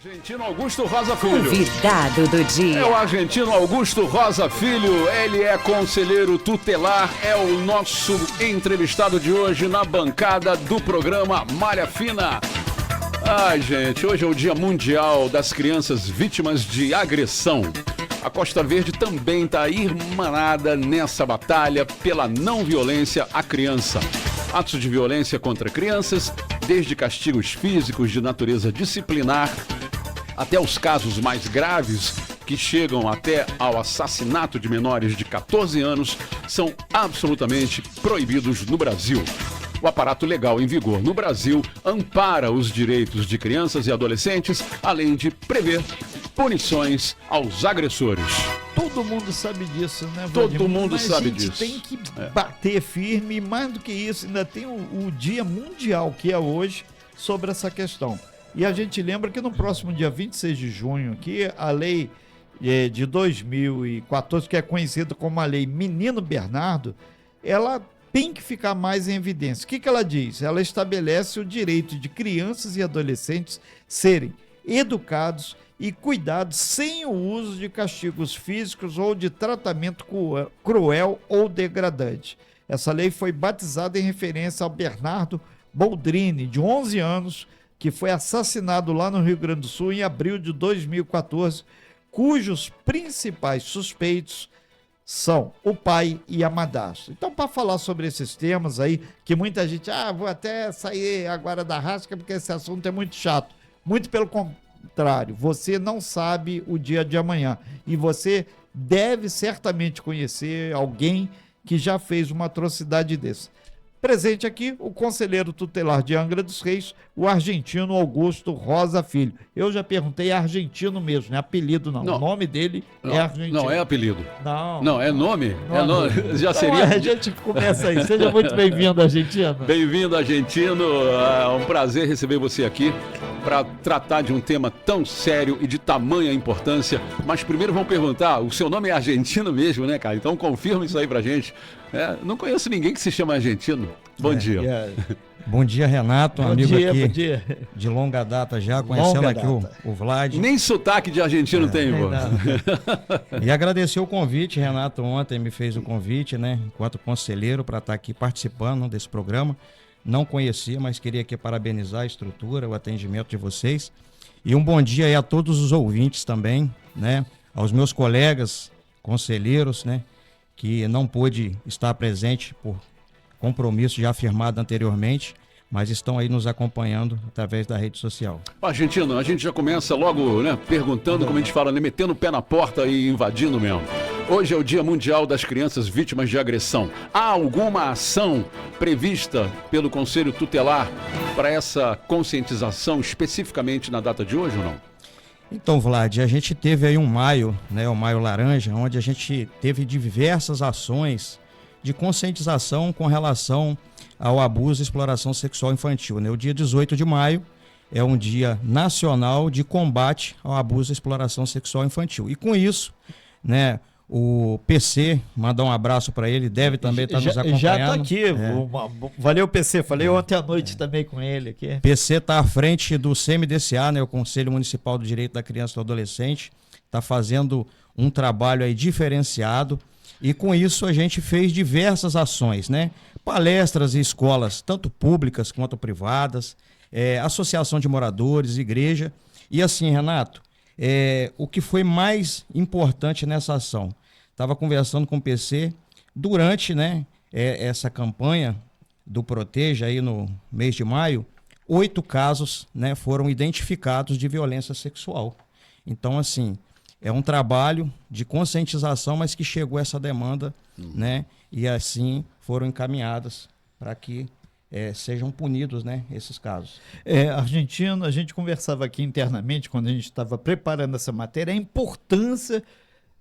Argentino Augusto Rosa Filho. Convidado do dia. É o argentino Augusto Rosa Filho, ele é conselheiro tutelar, é o nosso entrevistado de hoje na bancada do programa Malha Fina. Ai, gente, hoje é o Dia Mundial das Crianças Vítimas de Agressão. A Costa Verde também está irmanada nessa batalha pela não violência à criança. Atos de violência contra crianças, desde castigos físicos de natureza disciplinar, até os casos mais graves, que chegam até ao assassinato de menores de 14 anos, são absolutamente proibidos no Brasil. O aparato legal em vigor no Brasil ampara os direitos de crianças e adolescentes, além de prever punições aos agressores. Todo mundo sabe disso, né, Vladimir? Todo mundo sabe disso. disso. Tem que bater firme, e mais do que isso, ainda tem o Dia Mundial, que é hoje, sobre essa questão. E a gente lembra que no próximo dia 26 de junho, aqui, a lei de 2014, que é conhecida como a Lei Menino Bernardo, ela tem que ficar mais em evidência. O que ela diz? Ela estabelece o direito de crianças e adolescentes serem educados e cuidados sem o uso de castigos físicos ou de tratamento cruel ou degradante. Essa lei foi batizada em referência ao Bernardo Boldrini, de 11 anos, que foi assassinado lá no Rio Grande do Sul em abril de 2014, cujos principais suspeitos são o pai e a madrasta. Então, para falar sobre esses temas aí, que muita gente, vou até sair agora da rasca porque esse assunto é muito chato. Muito pelo contrário, você não sabe o dia de amanhã e você deve certamente conhecer alguém que já fez uma atrocidade dessa. Presente aqui, o conselheiro tutelar de Angra dos Reis, o argentino Augusto Rosa Filho. Eu já perguntei, é argentino mesmo, não é apelido não. O nome dele é argentino. Não é apelido. Não, é nome? É nome. Já seria. A gente começa aí. Seja muito bem-vindo, argentino. Bem-vindo, argentino. É um prazer receber você aqui para tratar de um tema tão sério e de tamanha importância. Mas primeiro vamos perguntar, o seu nome é argentino mesmo, né, cara? Então confirma isso aí pra gente. Não conheço ninguém que se chama argentino. Bom dia. Bom dia, Renato, um amigo dia, aqui bom dia. de longa data já, conhecendo aqui o Vlad. Nem sotaque de argentino tem, pô. E agradecer o convite, Renato ontem me fez o convite, né, enquanto conselheiro, para estar aqui participando desse programa. Não conhecia, mas queria aqui parabenizar a estrutura, o atendimento de vocês. E um bom dia aí a todos os ouvintes também, né, aos meus colegas conselheiros, né, que não pôde estar presente por compromisso já firmado anteriormente, mas estão aí nos acompanhando através da rede social. Argentino, a gente já começa logo, né, perguntando, como a gente fala, né, metendo o pé na porta e invadindo mesmo. Hoje é o Dia Mundial das Crianças Vítimas de Agressão. Há alguma ação prevista pelo Conselho Tutelar para essa conscientização especificamente na data de hoje ou não? Então, Vlad, a gente teve aí um maio, né, o Maio Laranja, onde a gente teve diversas ações de conscientização com relação ao abuso e exploração sexual infantil, né? O dia 18 de maio é um dia nacional de combate ao abuso e exploração sexual infantil. E com isso, né, o PC, mandar um abraço para ele, deve também estar nos acompanhando. Já está aqui, valeu PC, falei ontem à noite também com ele aqui. PC está à frente do CMDCA, né, o Conselho Municipal do Direito da Criança e do Adolescente, está fazendo um trabalho aí diferenciado. E com isso a gente fez diversas ações, né? Palestras e escolas, tanto públicas quanto privadas, associação de moradores, igreja. E assim, Renato, o que foi mais importante nessa ação? Estava conversando com o PC durante, né, essa campanha do Proteja aí no mês de maio, 8 casos, né, foram identificados de violência sexual. Então, assim, é um trabalho de conscientização, mas que chegou essa demanda, né? E assim foram encaminhadas para que sejam punidos, né, esses casos. Argentino, a gente conversava aqui internamente, quando a gente estava preparando essa matéria, a importância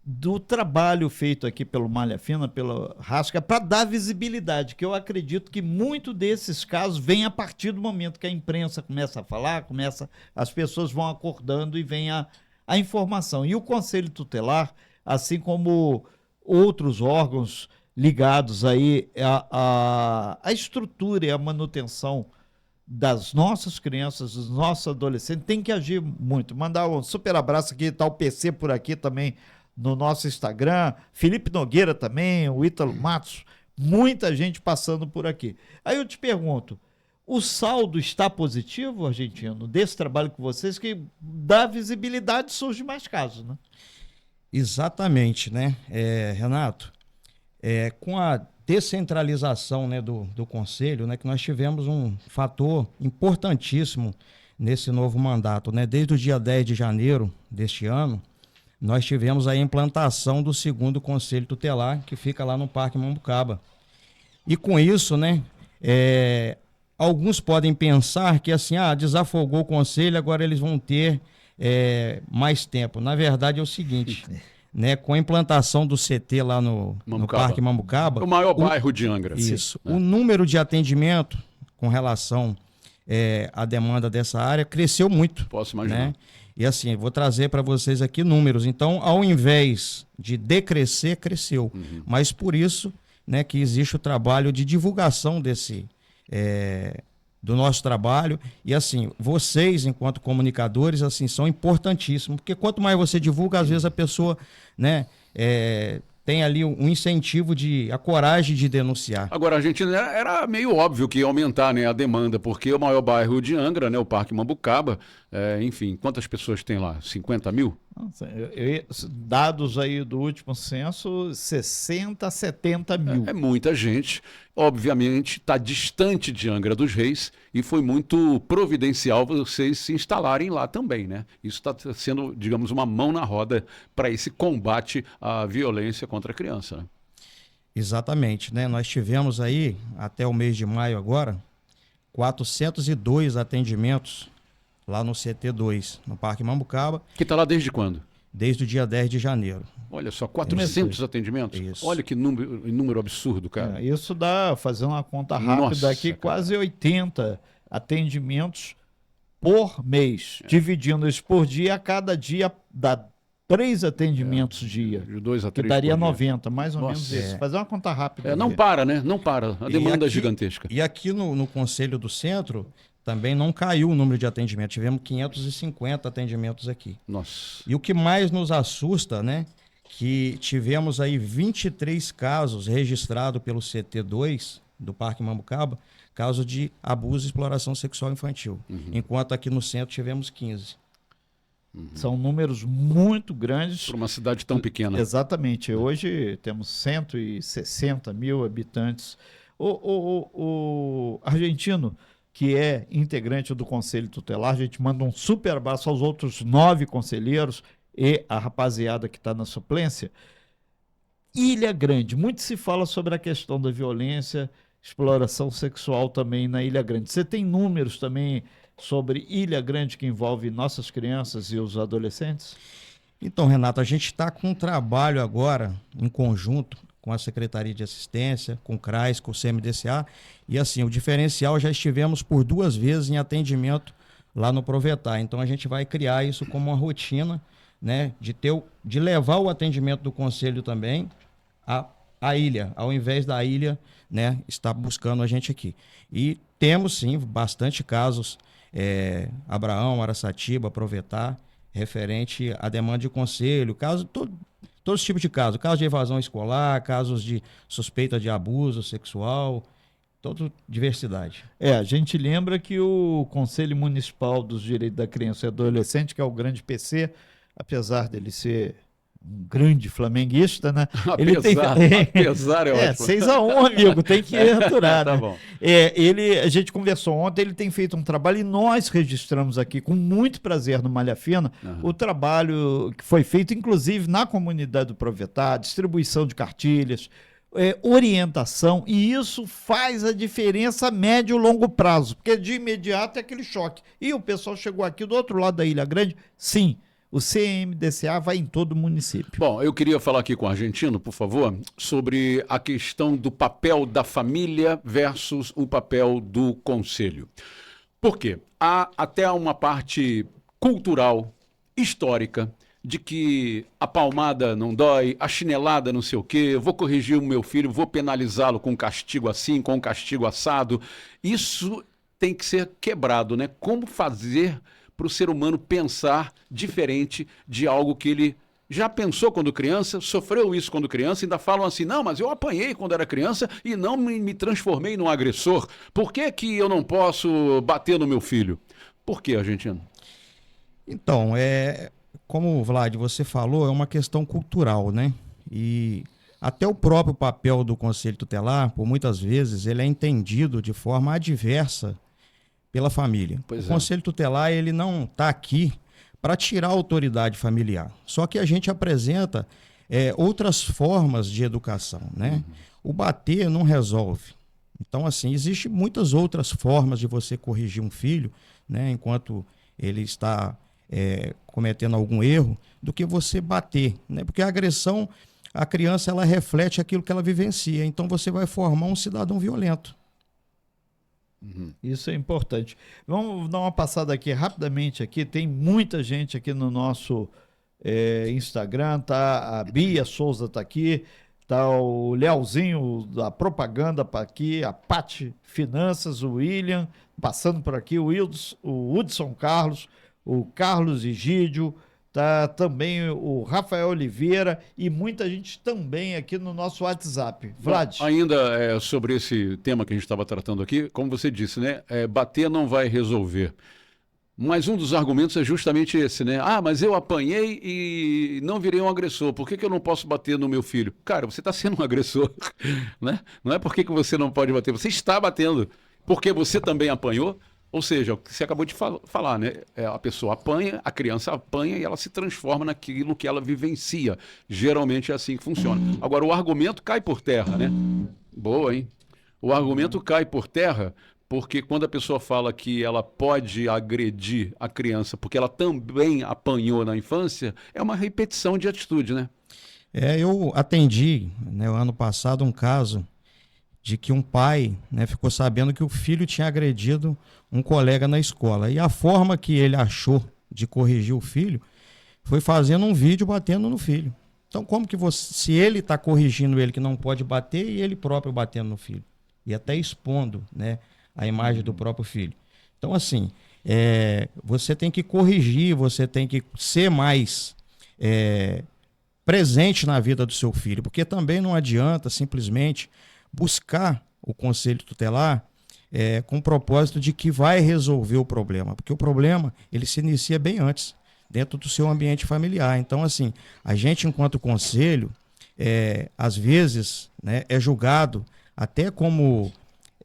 do trabalho feito aqui pelo Malha Fina, pelo Rasca, para dar visibilidade, que eu acredito que muito desses casos vem a partir do momento que a imprensa começa a falar, as pessoas vão acordando e vem a informação. E o Conselho Tutelar, assim como outros órgãos ligados aí à estrutura e à manutenção das nossas crianças, dos nossos adolescentes, tem que agir muito. Mandar um super abraço aqui, tá o PC por aqui também no nosso Instagram, Felipe Nogueira também, o Ítalo Matos, muita gente passando por aqui. Aí eu te pergunto, o saldo está positivo, argentino, desse trabalho com vocês, que dá visibilidade, surge mais casos, né? Exatamente, né, Renato? Com a descentralização, né, do Conselho, né, que nós tivemos um fator importantíssimo nesse novo mandato, né? Desde o dia 10 de janeiro deste ano, nós tivemos a implantação do 2º Conselho Tutelar, que fica lá no Parque Mambucaba. E com isso, né, alguns podem pensar que assim, desafogou o Conselho, agora eles vão ter mais tempo. Na verdade é o seguinte, né, com a implantação do CT lá no Parque Mambucaba... O maior bairro de Angra. Isso. Né? O número de atendimento com relação à demanda dessa área cresceu muito. Posso imaginar. Né? E assim, vou trazer para vocês aqui números. Então, ao invés de decrescer, cresceu. Mas por isso, né, que existe o trabalho de divulgação do nosso trabalho. E assim, vocês, enquanto comunicadores, assim, são importantíssimos. Porque quanto mais você divulga, às vezes a pessoa, né, tem ali um incentivo, a coragem de denunciar. Agora, a gente era meio óbvio que ia aumentar, né, a demanda, porque o maior bairro de Angra, né, o Parque Mambucaba, enfim, quantas pessoas tem lá? 50 mil? Nossa, dados aí do último censo, 60, 70 mil. É muita gente. Obviamente, está distante de Angra dos Reis e foi muito providencial vocês se instalarem lá também, né? Isso está sendo, digamos, uma mão na roda para esse combate à violência contra a criança, né? Exatamente, né? Nós tivemos aí, até o mês de maio agora, 402 atendimentos lá no CT2, no Parque Mambucaba. Que está lá desde quando? Desde o dia 10 de janeiro. Olha só, 400 atendimentos? Isso. Olha que número absurdo, cara. Isso dá, fazendo uma conta rápida aqui, cara, quase 80 atendimentos por mês. Dividindo isso por dia, a cada dia dá 3 atendimentos dia. De 2 a 3 Que daria por dia. 90, mais ou Nossa. menos isso. Fazer uma conta rápida. Não para, né? Não para. A demanda é aqui, gigantesca. E aqui no Conselho do Centro também não caiu o número de atendimentos. Tivemos 550 atendimentos aqui. Nossa. E o que mais nos assusta, né? Que tivemos aí 23 casos registrados pelo CT2 do Parque Mambucaba, casos de abuso e exploração sexual infantil. Enquanto aqui no centro tivemos 15. São números muito grandes. Para uma cidade tão pequena. Exatamente. Hoje temos 160 mil habitantes. O argentino, que é integrante do Conselho Tutelar, a gente manda um super abraço aos outros 9 conselheiros e a rapaziada que está na suplência. Ilha Grande, muito se fala sobre a questão da violência, exploração sexual também na Ilha Grande. Você tem números também sobre Ilha Grande que envolve nossas crianças e os adolescentes? Então, Renato, a gente está com um trabalho agora em conjunto com a Secretaria de Assistência, com o CRAS, com o CMDCA, e assim, o diferencial já estivemos por 2 vezes em atendimento lá no Provetar. Então a gente vai criar isso como uma rotina, né, de levar o atendimento do Conselho também à ilha, ao invés da ilha, né, estar buscando a gente aqui. E temos sim bastante casos, Abraão, Araçatiba, Provetar, referente à demanda de conselho, todos os tipos de casos, casos de evasão escolar, casos de suspeita de abuso sexual, toda diversidade. A gente lembra que o Conselho Municipal dos Direitos da Criança e Adolescente, que é o grande PC, apesar dele ser um grande flamenguista, né? Apesar é ótimo. 6-1, amigo, tem que aturar, né? Tá bom. A gente conversou ontem, ele tem feito um trabalho e nós registramos aqui com muito prazer no Malha Fina o trabalho que foi feito, inclusive, na comunidade do Provetar, distribuição de cartilhas, orientação, e isso faz a diferença a médio e longo prazo, porque de imediato é aquele choque. E o pessoal chegou aqui do outro lado da Ilha Grande, sim, o CMDCA vai em todo o município. Bom, eu queria falar aqui com o argentino, por favor, sobre a questão do papel da família versus o papel do conselho. Por quê? Há até uma parte cultural, histórica, de que a palmada não dói, a chinelada não sei o quê, vou corrigir o meu filho, vou penalizá-lo com um castigo assim, com um castigo assado. Isso tem que ser quebrado, né? Como fazer para o ser humano pensar diferente de algo que ele já pensou quando criança, sofreu isso quando criança, ainda falam assim, não, mas eu apanhei quando era criança e não me transformei num agressor. Por que que eu não posso bater no meu filho? Por que, argentino? Então, como, Vlad, você falou, é uma questão cultural, né? E até o próprio papel do Conselho Tutelar, por muitas vezes, ele é entendido de forma adversa pela família. Pois o Conselho Tutelar, ele não está aqui para tirar a autoridade familiar. Só que a gente apresenta outras formas de educação, né? O bater não resolve. Então, assim, existem muitas outras formas de você corrigir um filho, né, enquanto ele está cometendo algum erro, do que você bater, né? Porque a agressão, a criança, ela reflete aquilo que ela vivencia. Então, você vai formar um cidadão violento. Isso é importante. Vamos dar uma passada aqui rapidamente aqui. Tem muita gente aqui no nosso Instagram, tá? A Bia Souza tá aqui, tá o Leozinho da propaganda para aqui, a Pati Finanças, o William passando por aqui, o Hudson Carlos, o Carlos Egídio, tá também o Rafael Oliveira e muita gente também aqui no nosso WhatsApp. Vlad. Ainda sobre esse tema que a gente estava tratando aqui, como você disse, né? Bater não vai resolver. Mas um dos argumentos é justamente esse, né? Ah, mas eu apanhei e não virei um agressor. Por que eu não posso bater no meu filho? Cara, você está sendo um agressor, né? Não é por que você não pode bater, você está batendo. Porque você também apanhou. Ou seja, o que você acabou de falar, né? A pessoa apanha, a criança apanha e ela se transforma naquilo que ela vivencia. Geralmente é assim que funciona. Agora, o argumento cai por terra, né? Boa, hein? O argumento cai por terra porque quando a pessoa fala que ela pode agredir a criança porque ela também apanhou na infância, é uma repetição de atitude, né? Eu atendi, né, o ano passado, um caso de que um pai, né, ficou sabendo que o filho tinha agredido um colega na escola. E a forma que ele achou de corrigir o filho foi fazendo um vídeo batendo no filho. Então, como que se ele está corrigindo ele que não pode bater e ele próprio batendo no filho? E até expondo, né, a imagem do próprio filho. Então, assim, você tem que corrigir, você tem que ser mais presente na vida do seu filho, porque também não adianta simplesmente buscar o Conselho Tutelar com o propósito de que vai resolver o problema, porque o problema ele se inicia bem antes, dentro do seu ambiente familiar. Então, assim, a gente, enquanto conselho, às vezes, né, é julgado até como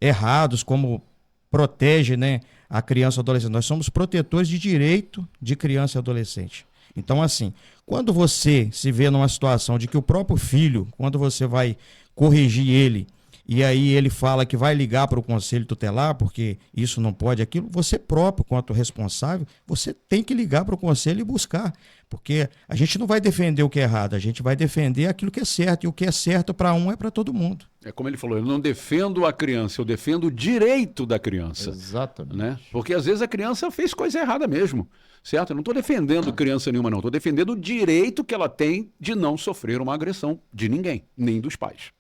errados, como protege, né, a criança e o adolescente. Nós somos protetores de direito de criança e adolescente. Então, assim, quando você se vê numa situação de que o próprio filho, quando você vai corrigir ele, e aí ele fala que vai ligar para o Conselho Tutelar, porque isso não pode, aquilo, você próprio, quanto responsável, você tem que ligar para o Conselho e buscar, porque a gente não vai defender o que é errado, a gente vai defender aquilo que é certo, e o que é certo para um é para todo mundo. É como ele falou, eu não defendo a criança, eu defendo o direito da criança. Exatamente. Né? Porque às vezes a criança fez coisa errada mesmo, certo? Eu não estou defendendo criança nenhuma, não, estou defendendo o direito que ela tem de não sofrer uma agressão de ninguém, nem dos pais.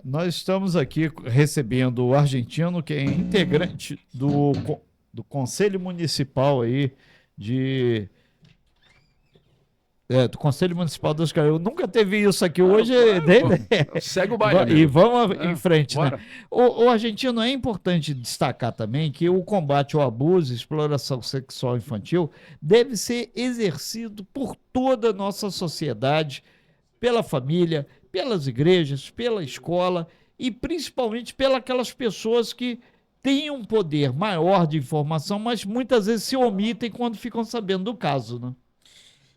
Nós estamos aqui recebendo o argentino, que é integrante do Conselho Municipal aí do Conselho Municipal dos Caraíbas. Nunca teve isso aqui hoje. Segue o baile. E vamos em frente, bora. Né? O argentino, é importante destacar também que o combate ao abuso e exploração sexual infantil deve ser exercido por toda a nossa sociedade, pela família, pelas igrejas, pela escola e principalmente pelas pessoas que têm um poder maior de informação, mas muitas vezes se omitem quando ficam sabendo do caso, né?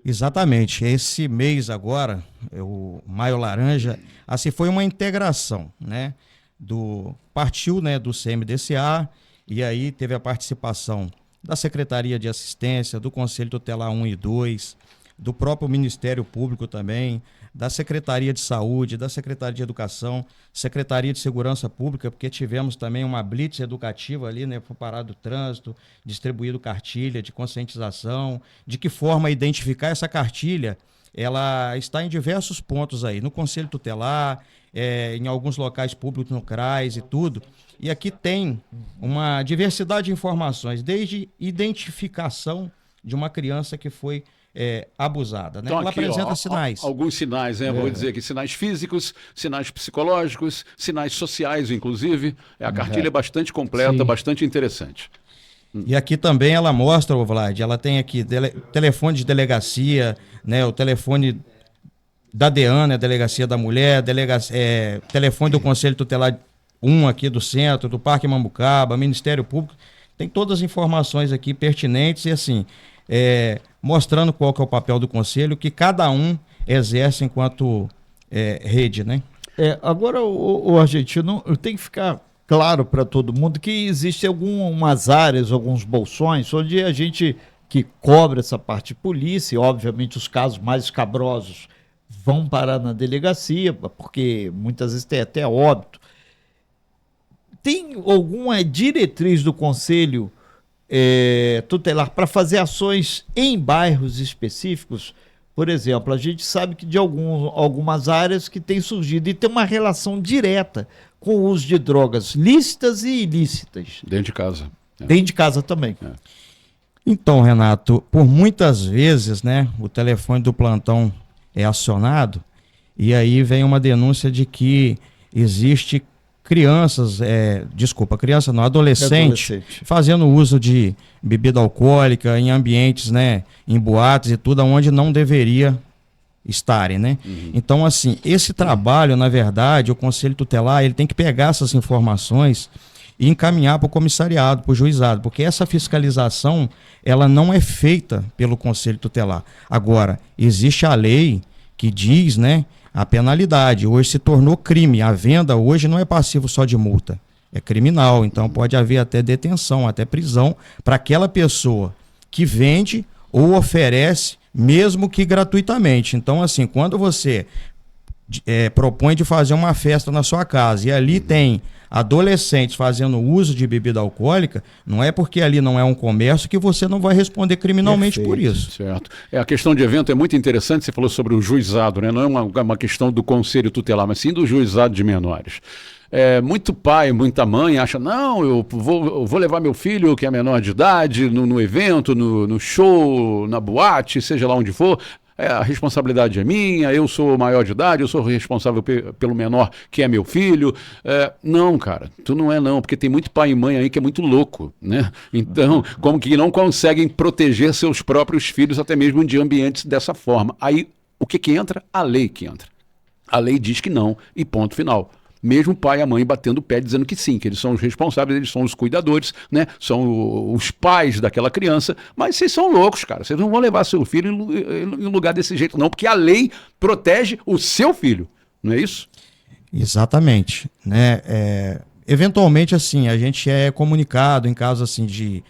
Exatamente. Esse mês agora, o Maio Laranja, assim, foi uma integração, né? Partiu, né, do CMDCA, e aí teve a participação da Secretaria de Assistência, do Conselho Tutelar 1 e 2, do próprio Ministério Público também, da Secretaria de Saúde, da Secretaria de Educação, Secretaria de Segurança Pública, porque tivemos também uma blitz educativa ali, né, para parar do trânsito, distribuído cartilha de conscientização, de que forma identificar essa cartilha. Ela está em diversos pontos aí, no Conselho Tutelar, em alguns locais públicos, no CRAS e tudo. E aqui tem uma diversidade de informações, desde identificação de uma criança que foi abusada, né? Então, ela aqui, apresenta sinais. Alguns sinais, né? Vou dizer aqui, sinais físicos, sinais psicológicos, sinais sociais, inclusive. A cartilha é bastante completa, Sim. bastante interessante. E aqui também ela mostra, ô Vlad, ela tem aqui telefone de delegacia, né? O telefone da DEAN, né? Delegacia da Mulher, telefone do Conselho Tutelar 1 aqui do centro, do Parque Mambucaba, Ministério Público. Tem todas as informações aqui pertinentes e assim, mostrando qual que é o papel do Conselho, que cada um exerce enquanto rede, né? Agora, o argentino, tem que ficar claro para todo mundo que existem algumas áreas, alguns bolsões, onde a gente que cobra essa parte de polícia, e obviamente os casos mais escabrosos vão parar na delegacia, porque muitas vezes tem até óbito. Tem alguma diretriz do Conselho Tutelar para fazer ações em bairros específicos? Por exemplo, a gente sabe que de algumas áreas que tem surgido e tem uma relação direta com o uso de drogas lícitas e ilícitas. Dentro de casa. Dentro de casa também. Então, Renato, por muitas vezes, né, o telefone do plantão é acionado e aí vem uma denúncia de que existe adolescente fazendo uso de bebida alcoólica em ambientes, né, em boates e tudo, onde não deveria estarem, né? Então, assim, esse trabalho, na verdade, o Conselho Tutelar, ele tem que pegar essas informações e encaminhar para o comissariado, para o juizado, porque essa fiscalização, ela não é feita pelo Conselho Tutelar. Agora, existe a lei que diz, né, a penalidade. Hoje se tornou crime. A venda hoje não é passivo só de multa, é criminal. Então pode haver até detenção, até prisão para aquela pessoa que vende ou oferece, mesmo que gratuitamente. Então, assim, quando você propõe de fazer uma festa na sua casa e ali tem adolescentes fazendo uso de bebida alcoólica, não é porque ali não é um comércio que você não vai responder criminalmente por isso. Certo. A questão de evento é muito interessante, você falou sobre o juizado, né? Não é uma questão do Conselho Tutelar, mas sim do juizado de menores. Muito pai, muita mãe acha, não, eu vou levar meu filho que é menor de idade no evento, no show, na boate, seja lá onde for. A responsabilidade é minha, eu sou maior de idade, eu sou responsável pelo menor que é meu filho. Não, cara, tu não é não, porque tem muito pai e mãe aí que é muito louco, né? Então, como que não conseguem proteger seus próprios filhos até mesmo de ambientes dessa forma. Aí, o que entra? A lei que entra. A lei diz que não e ponto final. Mesmo o pai e a mãe batendo o pé dizendo que sim, que eles são os responsáveis, eles são os cuidadores, né? São os pais daquela criança, mas vocês são loucos, cara, vocês não vão levar seu filho em lugar desse jeito não, porque a lei protege o seu filho, não é isso? Exatamente, né? Eventualmente, assim, a gente é comunicado em casos assim de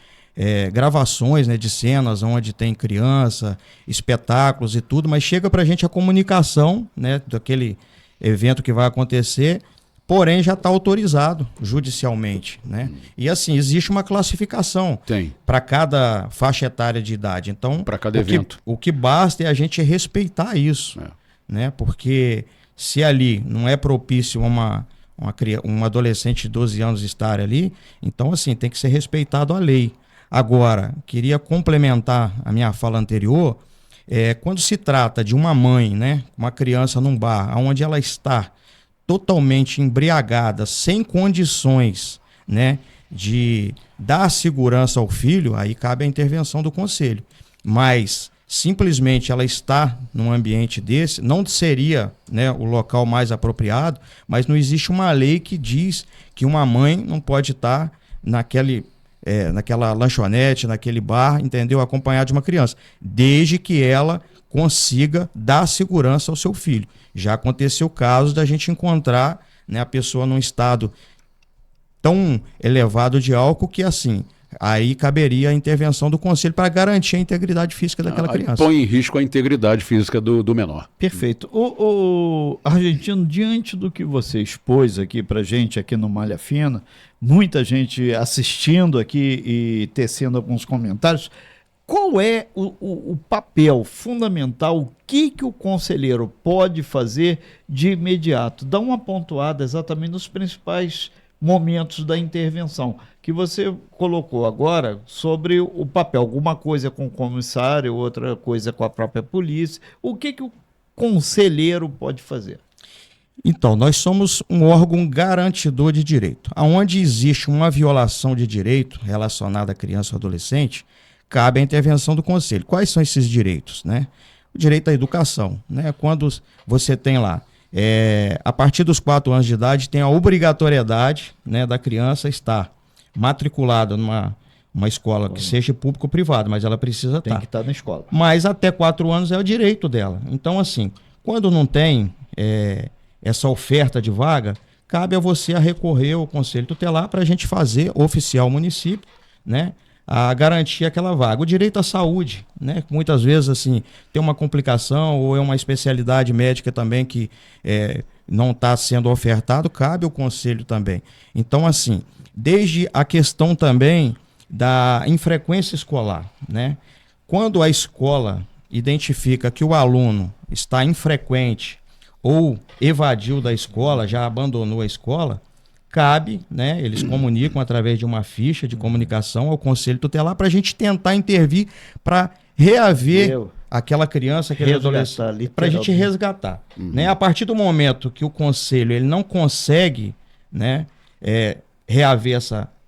gravações, né, de cenas onde tem criança, espetáculos e tudo, mas chega pra gente a comunicação, né, daquele evento que vai acontecer, porém já está autorizado judicialmente, né? E assim, existe uma classificação para cada faixa etária de idade. Então, para cada evento. O que basta é a gente respeitar isso, né? Porque se ali não é propício um adolescente de 12 anos estar ali, então assim, tem que ser respeitado a lei. Agora, queria complementar a minha fala anterior, quando se trata de uma mãe, né, uma criança num bar, onde ela está totalmente embriagada, sem condições, né, de dar segurança ao filho, aí cabe a intervenção do conselho. Mas simplesmente ela está num ambiente desse, não seria, né, o local mais apropriado, mas não existe uma lei que diz que uma mãe não pode estar naquela lanchonete, naquele bar, entendeu? Acompanhado de uma criança, desde que ela consiga dar segurança ao seu filho. Já aconteceu o caso da gente encontrar, né, a pessoa num estado tão elevado de álcool que assim, aí caberia a intervenção do conselho para garantir a integridade física daquela criança. Põe em risco a integridade física do menor. Perfeito. O argentino, diante do que você expôs aqui para gente aqui no Malha Fina, muita gente assistindo aqui e tecendo alguns comentários, qual é o papel fundamental, o que o conselheiro pode fazer de imediato? Dá uma pontuada exatamente nos principais momentos da intervenção, que você colocou agora sobre o papel, alguma coisa com o comissário, outra coisa com a própria polícia. O que o conselheiro pode fazer? Então, nós somos um órgão garantidor de direito. Onde existe uma violação de direito relacionada à criança ou adolescente, cabe a intervenção do conselho. Quais são esses direitos, né? O direito à educação, né? Quando você tem lá, a partir dos 4 anos de idade, tem a obrigatoriedade, né, da criança estar matriculada numa escola que seja público ou privada, mas ela precisa estar. Tem que estar na escola. Mas até 4 anos é o direito dela. Então, assim, quando não tem essa oferta de vaga, cabe a você a recorrer ao Conselho Tutelar para a gente fazer oficial ao município, né, a garantir aquela vaga. O direito à saúde, né, muitas vezes assim, tem uma complicação ou é uma especialidade médica também que não está sendo ofertado, cabe ao Conselho também. Então, assim, desde a questão também da infrequência escolar, né, quando a escola identifica que o aluno está infrequente ou evadiu da escola, já abandonou a escola, cabe, né, eles comunicam através de uma ficha de comunicação ao Conselho Tutelar para a gente tentar intervir para reaver aquela criança, aquele adolescente, para a gente resgatar. Né? A partir do momento que o Conselho ele não consegue, né, reaver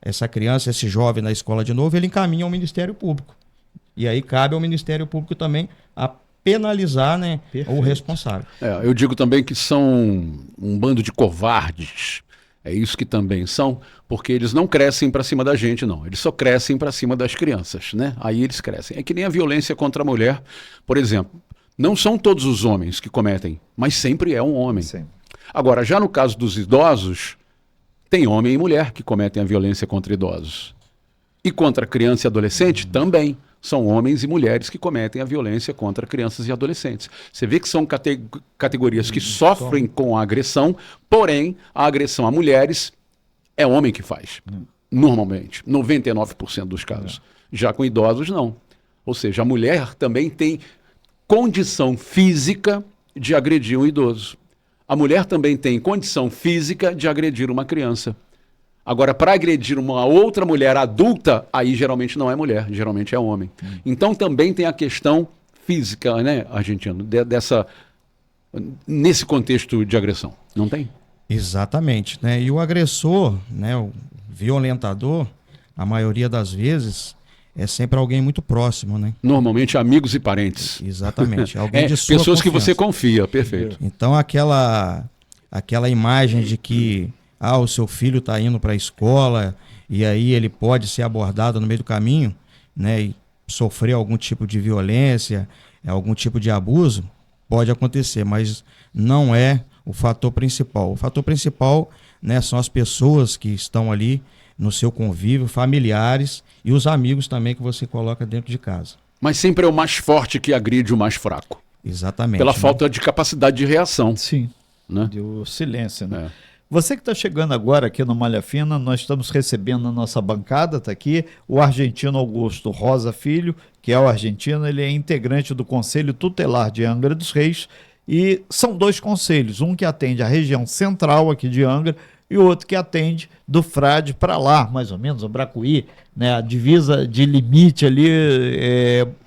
essa criança, esse jovem na escola de novo, ele encaminha ao Ministério Público. E aí cabe ao Ministério Público também a penalizar, né, o responsável. Eu digo também que são um bando de covardes. É isso que também são, porque eles não crescem para cima da gente, não. Eles só crescem para cima das crianças, né? Aí eles crescem. É que nem a violência contra a mulher, por exemplo. Não são todos os homens que cometem, mas sempre é um homem. Sim. Agora, já no caso dos idosos, tem homem e mulher que cometem a violência contra idosos. E contra criança e adolescente também. São homens e mulheres que cometem a violência contra crianças e adolescentes. Você vê que são categorias que sofrem com a agressão, porém, a agressão a mulheres é homem que faz. Normalmente, 99% dos casos. Já com idosos, não. Ou seja, a mulher também tem condição física de agredir um idoso. A mulher também tem condição física de agredir uma criança. Agora, para agredir uma outra mulher adulta, aí geralmente não é mulher, geralmente é homem. Então também tem a questão física, né, argentino, nesse contexto de agressão, não tem? Exatamente, né? E o agressor, né, o violentador, a maioria das vezes é sempre alguém muito próximo, né? Normalmente amigos e parentes. Exatamente, alguém de sua pessoas confiança. Que você confia, perfeito. Então aquela imagem de que o seu filho está indo para a escola e aí ele pode ser abordado no meio do caminho, né, e sofrer algum tipo de violência, algum tipo de abuso, pode acontecer, mas não é o fator principal. O fator principal, né, são as pessoas que estão ali no seu convívio, familiares e os amigos também que você coloca dentro de casa. Mas sempre é o mais forte que agride o mais fraco. Exatamente. Pela falta de capacidade de reação. Sim, né? Do silêncio, né? Você que está chegando agora aqui no Malha Fina, nós estamos recebendo na nossa bancada, está aqui, o argentino Augusto Rosa Filho, que é o argentino, ele é integrante do Conselho Tutelar de Angra dos Reis, e são 2 conselhos, um que atende a região central aqui de Angra, e outro que atende do Frade para lá, mais ou menos, o Bracuí, né, a divisa de limite ali,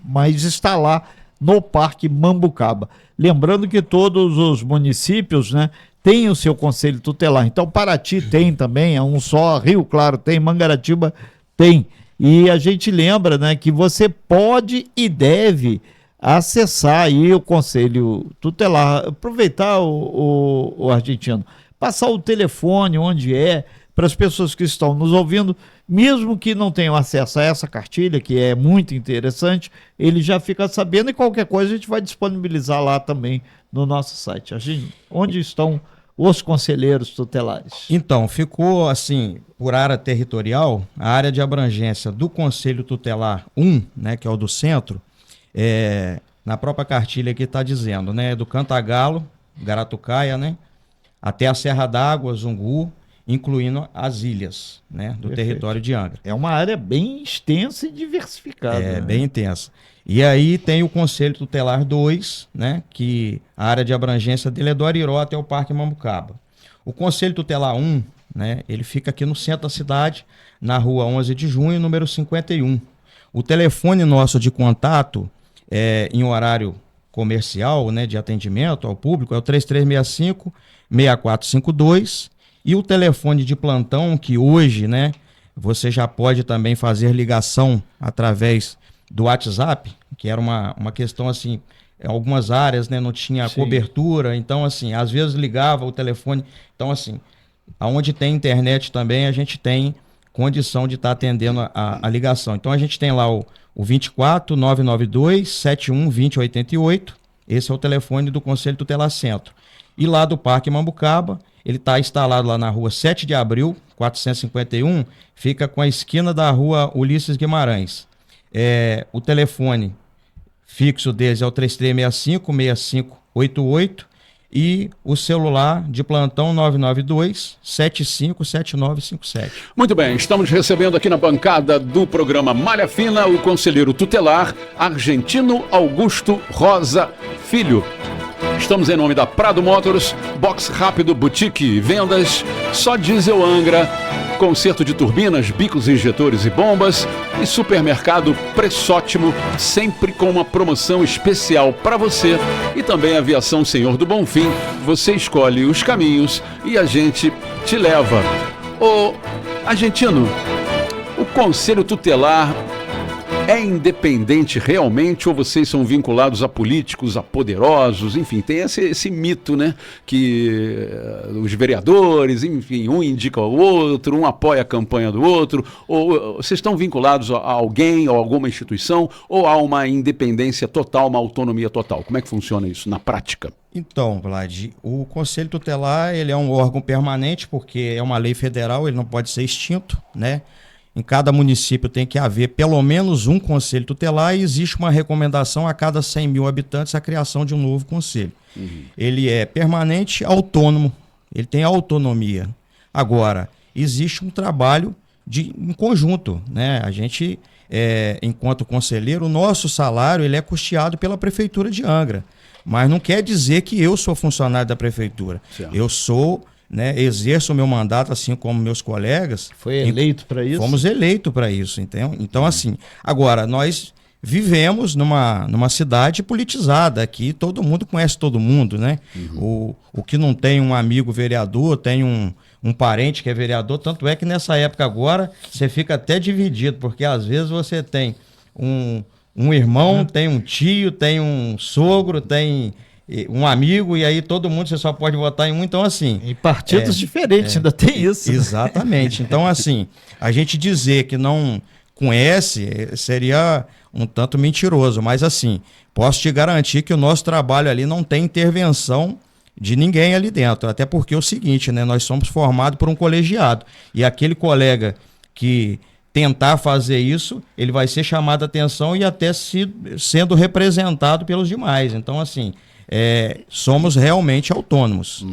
mas está lá no Parque Mambucaba. Lembrando que todos os municípios, né, tem o seu conselho tutelar. Então, Paraty tem também, é um só, Rio Claro tem, Mangaratiba tem. E a gente lembra, né, que você pode e deve acessar aí o conselho tutelar, aproveitar o argentino, passar o telefone onde para as pessoas que estão nos ouvindo, mesmo que não tenham acesso a essa cartilha, que é muito interessante, ele já fica sabendo e qualquer coisa a gente vai disponibilizar lá também no nosso site. Onde estão os conselheiros tutelares? Então, ficou assim, por área territorial, a área de abrangência do Conselho Tutelar 1, né, que é o do centro, na própria cartilha aqui está dizendo, né, do Cantagalo, Garatucaia, né, até a Serra d'Água, Zungu, incluindo as ilhas, né, do território de Angra. É uma área bem extensa e diversificada. É, né? Bem intensa. E aí tem o Conselho Tutelar 2, né, que a área de abrangência dele é do Ariró até o Parque Mambucaba. O Conselho Tutelar 1, né? Ele fica aqui no centro da cidade, na rua 11 de junho, número 51. O telefone nosso de contato em horário comercial, né, de atendimento ao público é o 3365-6452, e o telefone de plantão, que hoje, né, você já pode também fazer ligação através do WhatsApp, que era uma questão assim, em algumas áreas, né, não tinha cobertura, então assim, às vezes ligava o telefone, então assim, aonde tem internet também a gente tem condição de estar atendendo a ligação. Então a gente tem lá o 24 992 71 20 88, esse é o telefone do Conselho Tutelar Centro. E lá do Parque Mambucaba, ele está instalado lá na rua 7 de abril, 451, fica com a esquina da rua Ulisses Guimarães. O telefone fixo deles é o 3365-6588 e o celular de plantão 992-757957. Muito bem, estamos recebendo aqui na bancada do programa Malha Fina o conselheiro tutelar Argentino Augusto Rosa Filho. Estamos em nome da Prado Motors, Box Rápido Boutique, Vendas, Só Diesel Angra, conserto de turbinas, bicos, injetores e bombas, e supermercado Preço Ótimo, sempre com uma promoção especial para você, e também Aviação Senhor do Bonfim. Você escolhe os caminhos e a gente te leva. Ô Argentino, o Conselho Tutelar é independente realmente ou vocês são vinculados a políticos, a poderosos? Enfim, tem esse mito, né? Que os vereadores, enfim, um indica o outro, um apoia a campanha do outro. Ou vocês estão vinculados a alguém ou alguma instituição, ou há uma independência total, uma autonomia total? Como é que funciona isso na prática? Então, Vlad, o Conselho Tutelar ele é um órgão permanente porque é uma lei federal, ele não pode ser extinto, né? Em cada município tem que haver pelo menos um conselho tutelar e existe uma recomendação a cada 100 mil habitantes a criação de um novo conselho. Ele é permanente, autônomo, ele tem autonomia. Agora, existe um trabalho em conjunto, né? A gente, enquanto conselheiro, o nosso salário ele é custeado pela Prefeitura de Angra, mas não quer dizer que eu sou funcionário da Prefeitura. Certo. Eu sou... né, exerço o meu mandato assim como meus colegas. Foi eleito para isso? Fomos eleitos para isso, entendeu? Então, assim, agora, nós vivemos numa cidade politizada, aqui todo mundo conhece todo mundo, né? O que não tem um amigo vereador, tem um parente que é vereador, tanto é que nessa época agora você fica até dividido, porque às vezes você tem um irmão, tem um tio, tem um sogro, tem... um amigo, e aí todo mundo, você só pode votar em um, então assim... Em partidos diferentes, ainda tem isso. Exatamente. Então assim, a gente dizer que não conhece seria um tanto mentiroso, mas assim, posso te garantir que o nosso trabalho ali não tem intervenção de ninguém ali dentro, até porque é o seguinte, né, nós somos formados por um colegiado, e aquele colega que tentar fazer isso, ele vai ser chamado a atenção e até sendo representado pelos demais, então assim... somos realmente autônomos.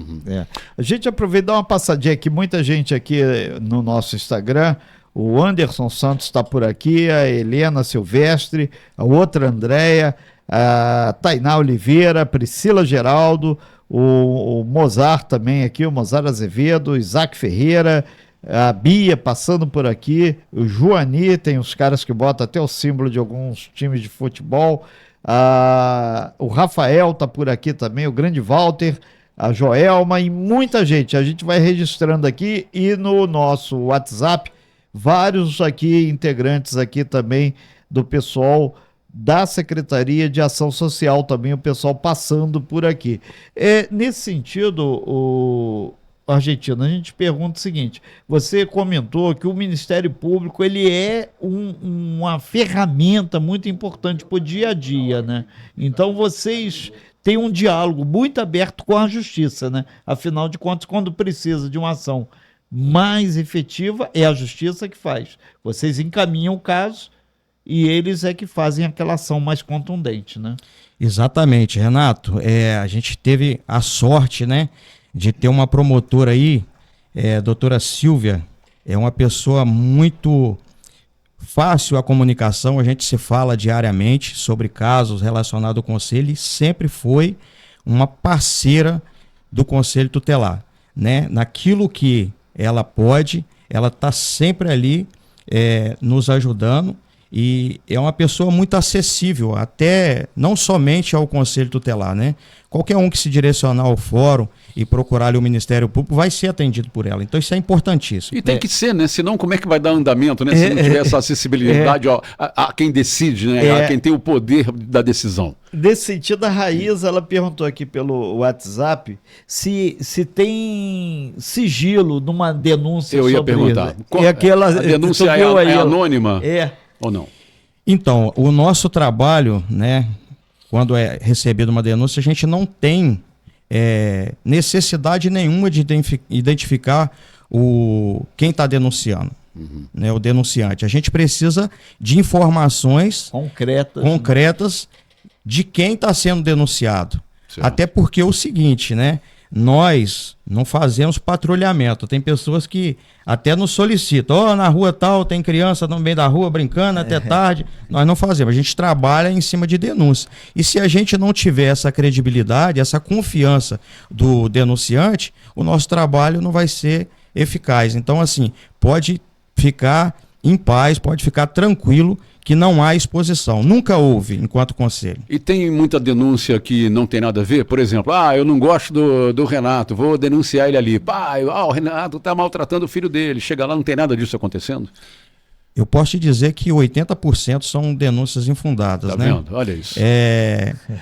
A gente aproveita e dá uma passadinha aqui, muita gente aqui no nosso Instagram, o Anderson Santos está por aqui, a Helena Silvestre, a outra Andréia, a Tainá Oliveira, a Priscila Geraldo, o Mozart também aqui, o Mozart Azevedo, o Isaac Ferreira, a Bia passando por aqui, o Joani, tem os caras que botam até o símbolo de alguns times de futebol. O Rafael está por aqui também, o grande Walter, a Joelma e muita gente. A gente vai registrando aqui e no nosso WhatsApp, vários aqui integrantes aqui também do pessoal da Secretaria de Ação Social também, o pessoal passando por aqui. Nesse sentido, Argentino, a gente pergunta o seguinte, você comentou que o Ministério Público ele é uma ferramenta muito importante para o dia a dia, né? Então vocês têm um diálogo muito aberto com a Justiça, né? Afinal de contas, quando precisa de uma ação mais efetiva, é a Justiça que faz. Vocês encaminham o caso e eles é que fazem aquela ação mais contundente, né? Exatamente, Renato. A gente teve a sorte, né, de ter uma promotora aí, doutora Silvia, é uma pessoa muito fácil a comunicação, a gente se fala diariamente sobre casos relacionados ao Conselho e sempre foi uma parceira do Conselho Tutelar, né? Naquilo que ela está sempre ali nos ajudando, e é uma pessoa muito acessível, até não somente ao Conselho Tutelar, né? Qualquer um que se direcionar ao fórum e procurar ali o Ministério Público vai ser atendido por ela. Então isso é importantíssimo. E tem que ser, né? Senão como é que vai dar andamento, né? Se não tiver essa acessibilidade a quem decide, né? A quem tem o poder da decisão. Nesse sentido, a Raíza, ela perguntou aqui pelo WhatsApp se tem sigilo numa denúncia Eu ia sobre perguntar. a denúncia é anônima? Ou não? Então, o nosso trabalho, né, quando é recebida uma denúncia, a gente não tem necessidade nenhuma de identificar quem está denunciando, né, o denunciante. A gente precisa de informações concretas de quem está sendo denunciado. Certo. Até porque é o seguinte, né? Nós não fazemos patrulhamento. Tem pessoas que até nos solicitam. Na rua tal, tem criança no meio da rua brincando até tarde. Nós não fazemos. A gente trabalha em cima de denúncia. E se a gente não tiver essa credibilidade, essa confiança do denunciante, o nosso trabalho não vai ser eficaz. Então, assim, pode ficar em paz, pode ficar tranquilo que não há exposição. Nunca houve, enquanto conselho. E tem muita denúncia que não tem nada a ver? Por exemplo, eu não gosto do Renato, vou denunciar ele ali. O Renato está maltratando o filho dele. Chega lá, não tem nada disso acontecendo? Eu posso te dizer que 80% são denúncias infundadas, tá né? Vendo? Olha isso.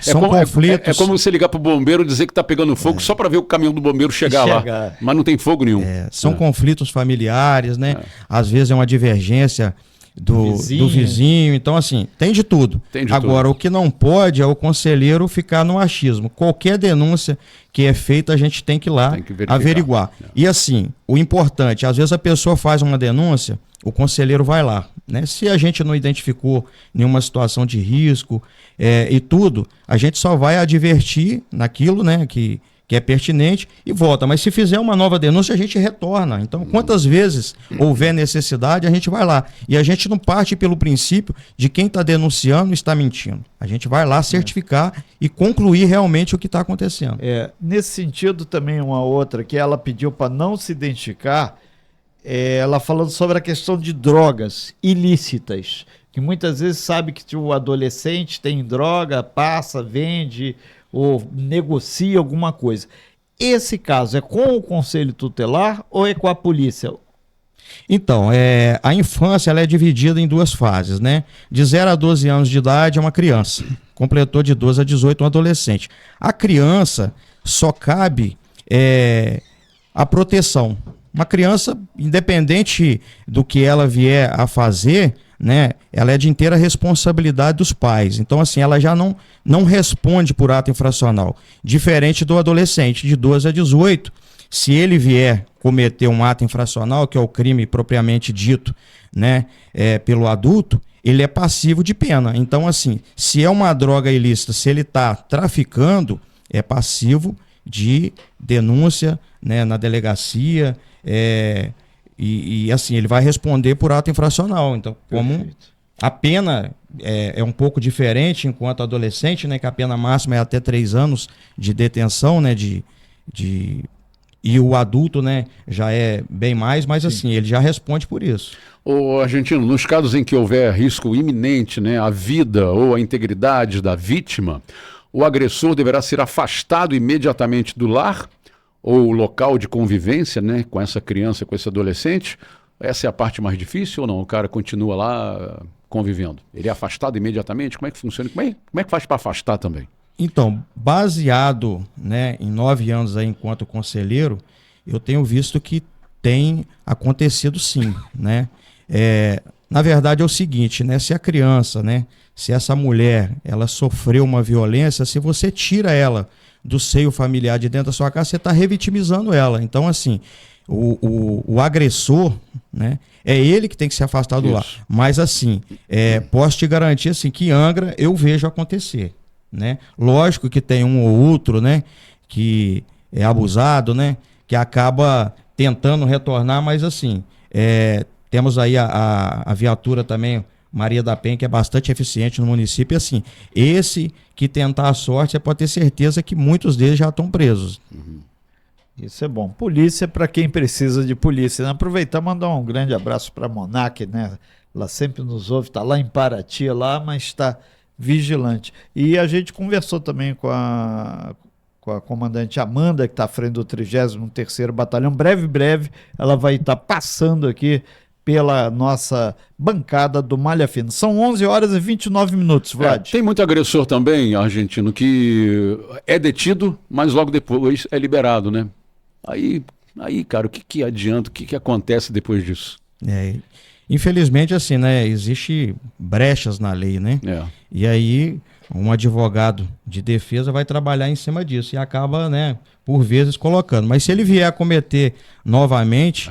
São conflitos... É como você ligar para o bombeiro e dizer que está pegando fogo só para ver o caminhão do bombeiro chegar lá. Mas não tem fogo nenhum. São conflitos familiares, né? Às vezes é uma divergência do vizinho. Então, assim, tem de tudo. Agora, o que não pode é o conselheiro ficar no achismo. Qualquer denúncia que é feita, a gente tem que ir lá averiguar. E assim, o importante, às vezes a pessoa faz uma denúncia, o conselheiro vai lá, né? Se a gente não identificou nenhuma situação de risco e tudo, a gente só vai advertir naquilo, né, que é pertinente e volta. Mas se fizer uma nova denúncia, a gente retorna. Então, quantas vezes houver necessidade, a gente vai lá. E a gente não parte pelo princípio de quem está denunciando está mentindo. A gente vai lá certificar e concluir realmente o que está acontecendo. Nesse sentido, também uma outra que ela pediu para não se identificar, ela falando sobre a questão de drogas ilícitas, que muitas vezes sabe que o adolescente tem droga, passa, vende ou negocia alguma coisa. Esse caso é com o Conselho Tutelar ou é com a polícia? Então, a infância ela é dividida em duas fases, né? De 0 a 12 anos de idade é uma criança, completou de 12 a 18 um adolescente. A criança só cabe a proteção. Uma criança, independente do que ela vier a fazer, né, ela é de inteira responsabilidade dos pais. Então, assim, ela já não responde por ato infracional. Diferente do adolescente, de 12 a 18, se ele vier cometer um ato infracional, que é o crime propriamente dito, né, pelo adulto, ele é passivo de pena. Então, assim, se é uma droga ilícita, se ele está traficando, é passivo de denúncia, né, na delegacia, e assim, ele vai responder por ato infracional. Então, como a pena é um pouco diferente enquanto adolescente, né, que a pena máxima é até 3 anos de detenção, né, e o adulto, né, já é bem mais, mas assim, ele já responde por isso. Ô, Argentino, nos casos em que houver risco iminente, né, à vida ou à integridade da vítima, o agressor deverá ser afastado imediatamente do lar ou local de convivência, né, com essa criança, com esse adolescente. Essa é a parte mais difícil ou não? O cara continua lá convivendo. Ele é afastado imediatamente? Como é que funciona? Como é que faz para afastar também? Então, baseado, né, em 9 anos aí enquanto conselheiro, eu tenho visto que tem acontecido sim, né? Na verdade é o seguinte, né? Se a criança, né, se essa mulher, ela sofreu uma violência, se você tira ela do seio familiar de dentro da sua casa, você está revitimizando ela. Então, assim, o agressor, né, é ele que tem que se afastar do lar. Mas, assim, posso te garantir assim, que em Angra eu vejo acontecer, né? Lógico que tem um ou outro, né, que é abusado, né, que acaba tentando retornar, mas, assim, temos aí a viatura também, Maria da Penha, que é bastante eficiente no município. E assim, esse que tentar a sorte, você pode ter certeza que muitos deles já estão presos. Isso é bom. Polícia para quem precisa de polícia, né? Aproveitar e mandar um grande abraço para a Monac, né? Ela sempre nos ouve, está lá em Paraty, lá, mas está vigilante. E a gente conversou também com a comandante Amanda, que está à frente do 33º Batalhão. Breve, ela vai estar passando aqui pela nossa bancada do Malha Fina. São 11h29, Vlad. Tem muito agressor também, argentino, que é detido, mas logo depois é liberado, né? Aí cara, o que adianta, o que acontece depois disso? Infelizmente, assim, né? Existe brechas na lei, né? E aí, um advogado de defesa vai trabalhar em cima disso e acaba, né, por vezes colocando. Mas se ele vier a cometer novamente...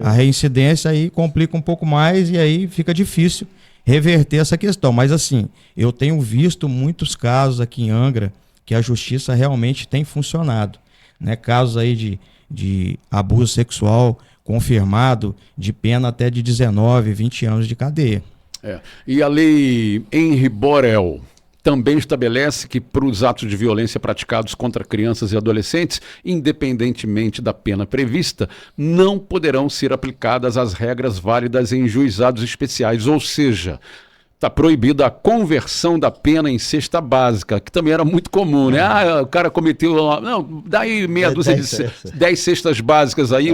A reincidência aí complica um pouco mais e aí fica difícil reverter essa questão. Mas assim, eu tenho visto muitos casos aqui em Angra que a justiça realmente tem funcionado, né? Casos aí de abuso sexual confirmado, de pena até de 19, 20 anos de cadeia. E a lei Henri Borel também estabelece que para os atos de violência praticados contra crianças e adolescentes, independentemente da pena prevista, não poderão ser aplicadas as regras válidas em juizados especiais, ou seja, está proibida a conversão da pena em cesta básica, que também era muito comum, né? O cara cometeu... Não, dá aí meia dúzia de 10 cestas básicas aí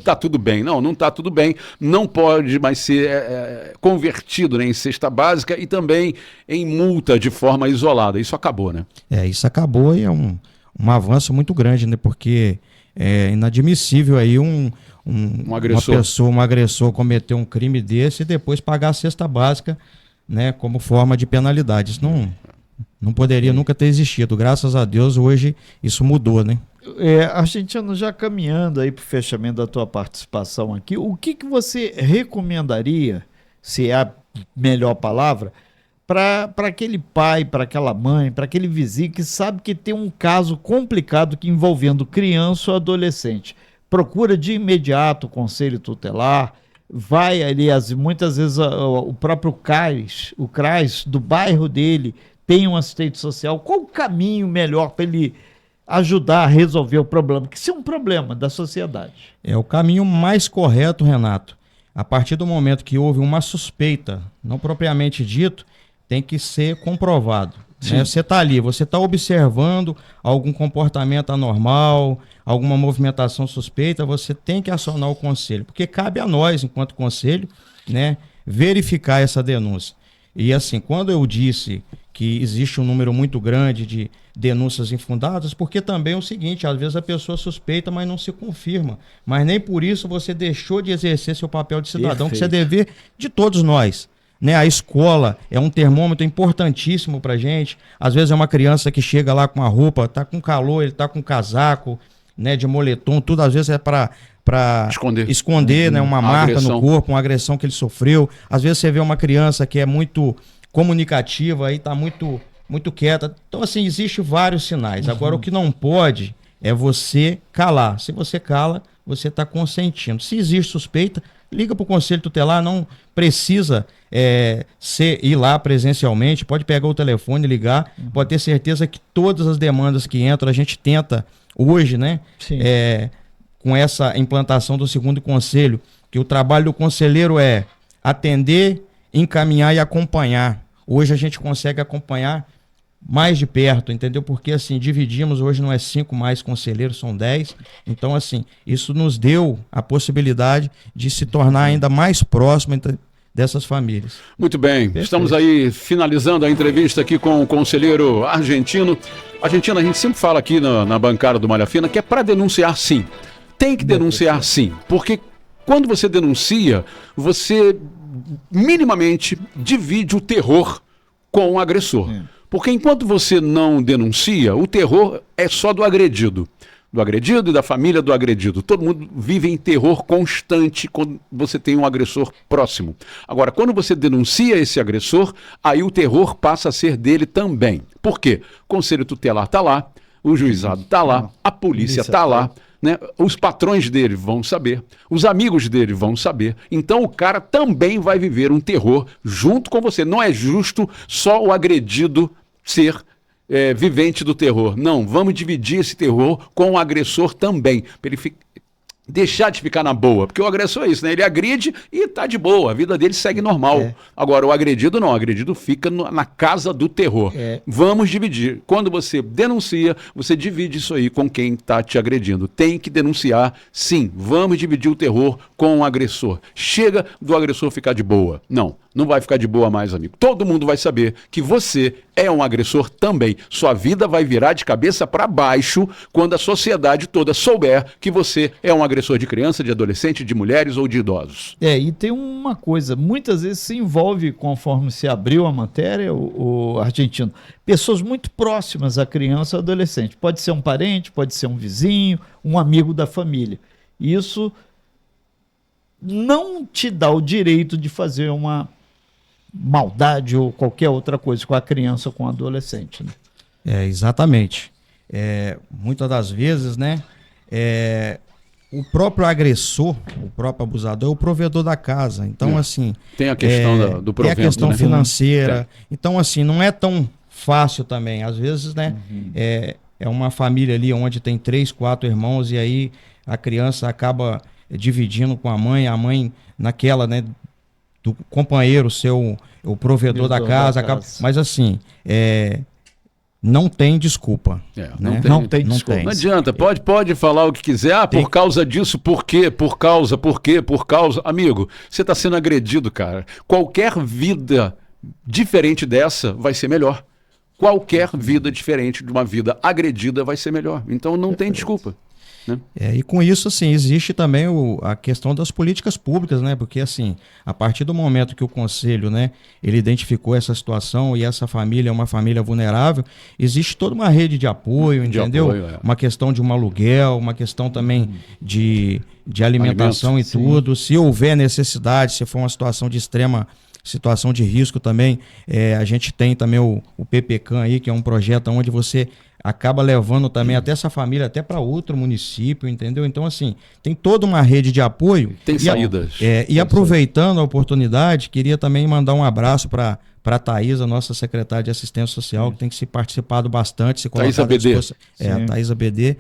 tá tudo bem. Não está tudo bem. Não pode mais ser convertido, né, em cesta básica e também em multa de forma isolada. Isso acabou, né? Isso acabou e é um avanço muito grande, né? Porque é inadmissível aí um agressor cometer um crime desse e depois pagar a cesta básica, né, como forma de penalidade. Isso não poderia nunca ter existido. Graças a Deus, hoje isso mudou, né? Argentino, já caminhando aí para o fechamento da tua participação aqui, o que você recomendaria, se é a melhor palavra, para aquele pai, para aquela mãe, para aquele vizinho que sabe que tem um caso complicado que envolvendo criança ou adolescente? Procura de imediato o conselho tutelar, vai ali, muitas vezes o próprio CRAS do bairro dele tem um assistente social. Qual o caminho melhor para ele ajudar a resolver o problema? Porque isso é um problema da sociedade. O caminho mais correto, Renato, a partir do momento que houve uma suspeita, não propriamente dito, tem que ser comprovado. Né? Você está ali, você está observando algum comportamento anormal, alguma movimentação suspeita, você tem que acionar o conselho, porque cabe a nós, enquanto conselho, né, verificar essa denúncia. E assim, quando eu disse que existe um número muito grande de denúncias infundadas, porque também é o seguinte, às vezes a pessoa suspeita, mas não se confirma, mas nem por isso você deixou de exercer seu papel de cidadão, que isso é dever de todos nós. Né, a escola é um termômetro importantíssimo pra gente. Às vezes é uma criança que chega lá com a roupa, tá com calor, ele tá com casaco, né, de moletom, tudo às vezes é para esconder, né, uma marca no corpo, uma agressão que ele sofreu. Às vezes você vê uma criança que é muito comunicativa, aí tá muito quieta. Então assim, existem vários sinais. Agora o que não pode é você calar. Se você cala, você está consentindo. Se existe suspeita, liga para o Conselho Tutelar, não precisa ir lá presencialmente, pode pegar o telefone e ligar, pode ter certeza que todas as demandas que entram, a gente tenta hoje, né, com essa implantação do segundo conselho, que o trabalho do conselheiro é atender, encaminhar e acompanhar. Hoje a gente consegue acompanhar mais de perto, entendeu? Porque assim, dividimos, hoje não é 5 mais conselheiros, são 10. Então assim, isso nos deu a possibilidade de se tornar ainda mais próximo dessas famílias. Muito bem, estamos aí finalizando a entrevista aqui com o conselheiro argentino. Argentino, a gente sempre fala aqui na bancada do Malha Fina que é para denunciar sim. Tem que denunciar sim, porque quando você denuncia, você minimamente divide o terror com o agressor. Porque enquanto você não denuncia, o terror é só do agredido e da família do agredido. Todo mundo vive em terror constante quando você tem um agressor próximo. Agora, quando você denuncia esse agressor, aí o terror passa a ser dele também. Por quê? O Conselho Tutelar está lá, o juizado está lá, a polícia está lá, né? Os patrões dele vão saber, os amigos dele vão saber. Então o cara também vai viver um terror junto com você. Não é justo só o agredido ser vivente do terror. Não, vamos dividir esse terror com o agressor também, para ele deixar de ficar na boa, porque o agressor é isso, né? Ele agride e tá de boa, a vida dele segue normal. Agora, o agredido não, o agredido fica na casa do terror. Vamos dividir. Quando você denuncia, você divide isso aí com quem tá te agredindo. Tem que denunciar, sim. Vamos dividir o terror com o agressor. Chega do agressor ficar de boa. Não vai ficar de boa mais, amigo. Todo mundo vai saber que você é um agressor também. Sua vida vai virar de cabeça para baixo quando a sociedade toda souber que você é um agressor de criança, de adolescente, de mulheres ou de idosos. E tem uma coisa, muitas vezes se envolve, conforme se abriu a matéria, o argentino, pessoas muito próximas à criança ou adolescente. Pode ser um parente, pode ser um vizinho, um amigo da família. Isso não te dá o direito de fazer uma maldade ou qualquer outra coisa com a criança ou com o adolescente, né? Exatamente. Muitas das vezes, né, o próprio agressor, o próprio abusador, é o provedor da casa. Então, assim... Tem a questão do provento, tem a questão, né, financeira. Tem. Então, assim, não é tão fácil também. Às vezes, né, é uma família ali onde tem 3, 4 irmãos e aí a criança acaba dividindo com a mãe naquela, né, do companheiro o provedor da casa. Mas assim, não tem desculpa. Não tem desculpa. Não adianta, pode falar o que quiser. Por causa disso, por quê? Por causa. Amigo, você está sendo agredido, cara. Qualquer vida diferente dessa vai ser melhor. Qualquer vida diferente de uma vida agredida vai ser melhor. Então não tem desculpa. Né? E com isso, assim, existe também a questão das políticas públicas, né? Porque, assim, a partir do momento que o Conselho, né, ele identificou essa situação e essa família é uma família vulnerável, existe toda uma rede de apoio, entendeu? Uma questão de um aluguel, uma questão também de alimentação e tudo. Se houver necessidade, se for uma situação de extrema situação de risco também, a gente tem também o PPCAM aí, que é um projeto onde você acaba levando também até essa família até para outro município, entendeu? Então, assim, tem toda uma rede de apoio. Tem saídas. E aproveitando a oportunidade, queria também mandar um abraço para a Thaisa, nossa secretária de Assistência Social, que tem que se participado bastante. Thaisa BD. A Thaisa BD.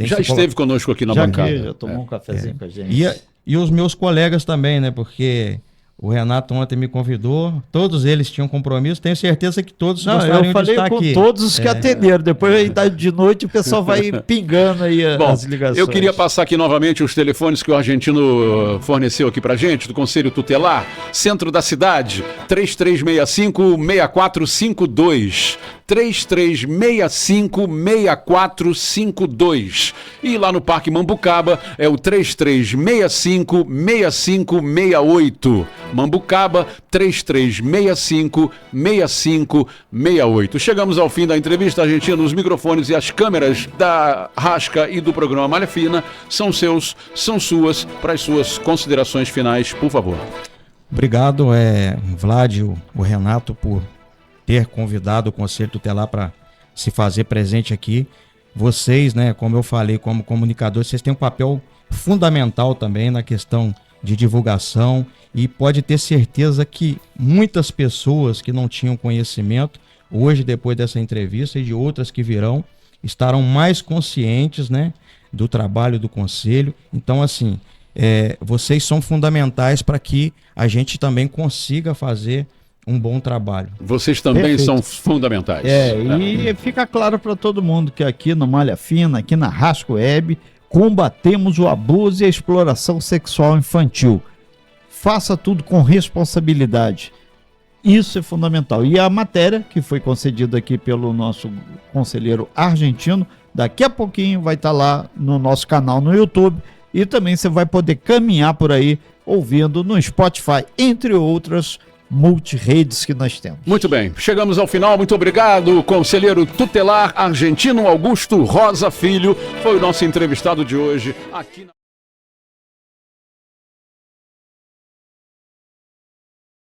Já esteve conosco aqui na bancada. Já tomou um cafezinho com a gente. E os meus colegas também, né? Porque o Renato ontem me convidou, todos eles tinham compromisso, tenho certeza que todos gostariam de estar aqui. Eu falei com todos os que atenderam, depois aí de noite o pessoal vai pingando aí as ligações. Eu queria passar aqui novamente os telefones que o argentino forneceu aqui pra gente, do Conselho Tutelar, centro da cidade, 3365-6452, 3365-6452, e lá no Parque Mambucaba é o 3365-6568. Mambucaba, 3365-6568. Chegamos ao fim da entrevista, argentina. Os microfones e as câmeras da Rasca e do programa Malha Fina são seus, são suas, para as suas considerações finais, por favor. Obrigado, Vlad, o Renato, por ter convidado o Conselho Tutelar para se fazer presente aqui. Vocês, né, como eu falei, como comunicadores, vocês têm um papel fundamental também na questão de divulgação, e pode ter certeza que muitas pessoas que não tinham conhecimento, hoje, depois dessa entrevista e de outras que virão, estarão mais conscientes, né, do trabalho do Conselho. Então, assim, vocês são fundamentais para que a gente também consiga fazer um bom trabalho. Vocês também são fundamentais. E fica claro para todo mundo que aqui no Malha Fina, aqui na Rasco Web, combatemos o abuso e a exploração sexual infantil. Faça tudo com responsabilidade. Isso é fundamental. E a matéria que foi concedida aqui pelo nosso conselheiro argentino, daqui a pouquinho vai estar lá no nosso canal no YouTube, e também você vai poder caminhar por aí ouvindo no Spotify, entre outras multiredes que nós temos. Muito bem, chegamos ao final. Muito obrigado, conselheiro tutelar argentino Augusto Rosa Filho, foi o nosso entrevistado de hoje aqui na...